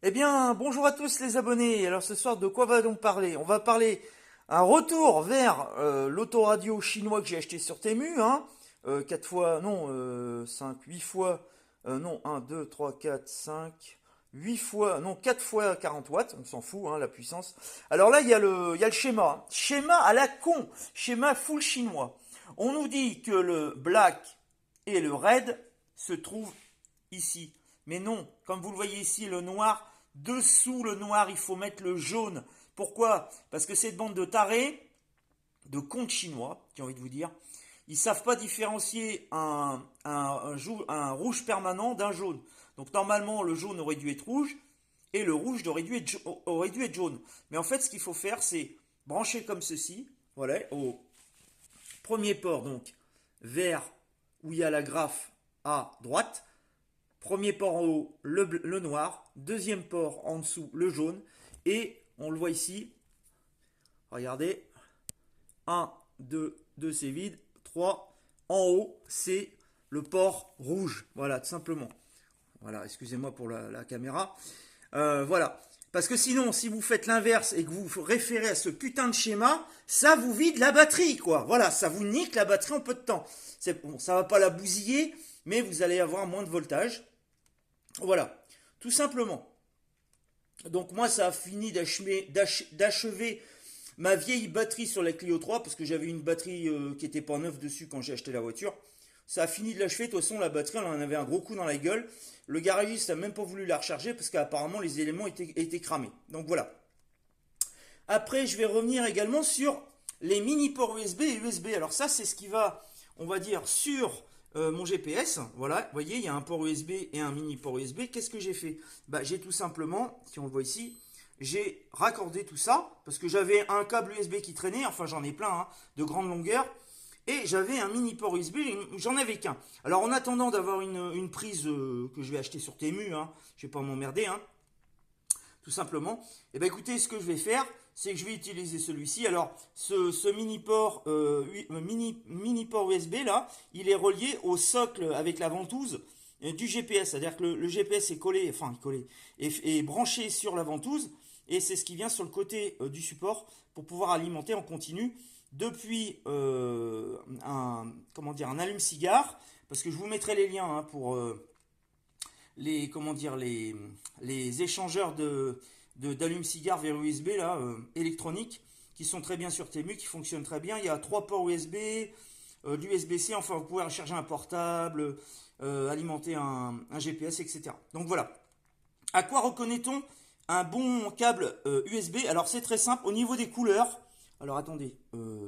Eh bien, bonjour à tous les abonnés. Alors ce soir, de quoi va-t-on parler? On va parler un retour vers l'autoradio chinois que j'ai acheté sur Temu, hein. 4 fois, non, 5, 8 fois, non, un, 2, 3, 4, 5, 8 fois, non, 4 fois 40 watts, on s'en fout, hein, la puissance. Alors là, il y a le schéma, hein. Schéma à la con, schéma full chinois. On nous dit que le black et le red se trouvent ici. Mais non, comme vous le voyez ici, le noir, dessous le noir, il faut mettre le jaune. Pourquoi? Parce que cette bande de tarés, de contes chinois, j'ai envie de vous dire, ils ne savent pas différencier un rouge permanent d'un jaune. Donc normalement, le jaune aurait dû être rouge et le rouge aurait dû être jaune. Mais en fait, ce qu'il faut faire, c'est brancher comme ceci, voilà, au premier port, donc vert, où il y a la graphe à droite. Premier port en haut, le noir. Deuxième port en dessous, le jaune. Et on le voit ici. Regardez. Un, 2, 2 c'est vide. 3. En haut, c'est le port rouge. Voilà, tout simplement. Voilà, excusez-moi pour la caméra. Voilà. Parce que sinon, si vous faites l'inverse et que vous vous référez à ce putain de schéma, ça vous vide la batterie, quoi. Voilà, ça vous nique la batterie en peu de temps. Bon, ça va pas la bousiller, mais vous allez avoir moins de voltage. Voilà, tout simplement. Donc moi, ça a fini d'achever ma vieille batterie sur la Clio 3, parce que j'avais une batterie qui était pas neuve dessus quand j'ai acheté la voiture. Ça a fini de l'achever. De toute façon, la batterie, elle en avait un gros coup dans la gueule. Le garagiste n'a même pas voulu la recharger parce qu'apparemment les éléments étaient cramés. Donc voilà. Après, je vais revenir également sur les mini ports USB et USB. Alors ça, c'est ce qui va, on va dire, sur mon GPS. Voilà, vous voyez, il y a un port USB et un mini port USB. Qu'est-ce que j'ai fait? Bah, j'ai tout simplement, si on le voit ici, j'ai raccordé tout ça parce que j'avais un câble USB qui traînait. Enfin, j'en ai plein, hein, de grande longueur. Et j'avais un mini port USB, j'en avais qu'un. Alors en attendant d'avoir une prise que je vais acheter sur Temu, hein, je vais pas m'emmerder, hein, tout simplement. Et bien écoutez, ce que je vais faire, c'est que je vais utiliser celui-ci. Alors ce mini port, mini port USB là, il est relié au socle avec la ventouse du GPS. C'est-à-dire que le GPS est collé, enfin collé, est branché sur la ventouse. Et c'est ce qui vient sur le côté du support pour pouvoir alimenter en continu depuis comment dire, un allume-cigare. Parce que je vous mettrai les liens, hein, pour les, comment dire, les échangeurs d'allume-cigare vers USB là, électroniques, qui sont très bien sur Temu, qui fonctionnent très bien. Il y a 3 ports USB, l'USB-C, enfin vous pouvez recharger un portable, alimenter un GPS, etc. Donc voilà. À quoi reconnaît-on un bon câble USB? Alors c'est très simple, au niveau des couleurs. Alors attendez,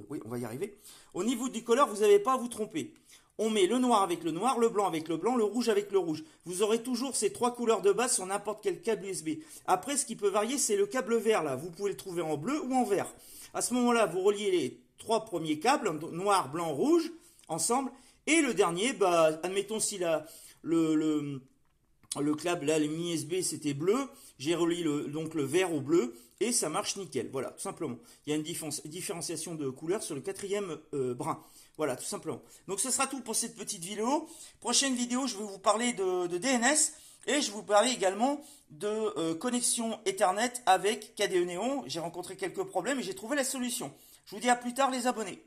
oui, on va y arriver. Au niveau du couleur, vous n'avez pas à vous tromper. On met le noir avec le noir, le blanc avec le blanc, le rouge avec le rouge. Vous aurez toujours ces 3 couleurs de base sur n'importe quel câble USB. Après, ce qui peut varier, c'est le câble vert là. Vous pouvez le trouver en bleu ou en vert. À ce moment-là, vous reliez les 3 premiers câbles, noir, blanc, rouge, ensemble. Et le dernier, bah, admettons si le câble là, les mini USB c'était bleu, j'ai relié donc le vert au bleu et ça marche nickel. Voilà, tout simplement. Il y a une différenciation de couleur sur le quatrième brin. Voilà, tout simplement. Donc ce sera tout pour cette petite vidéo. Prochaine vidéo, je vais vous parler de DNS et je vais vous parler également de connexion Ethernet avec KDE Néon. J'ai rencontré quelques problèmes et j'ai trouvé la solution. Je vous dis à plus tard les abonnés.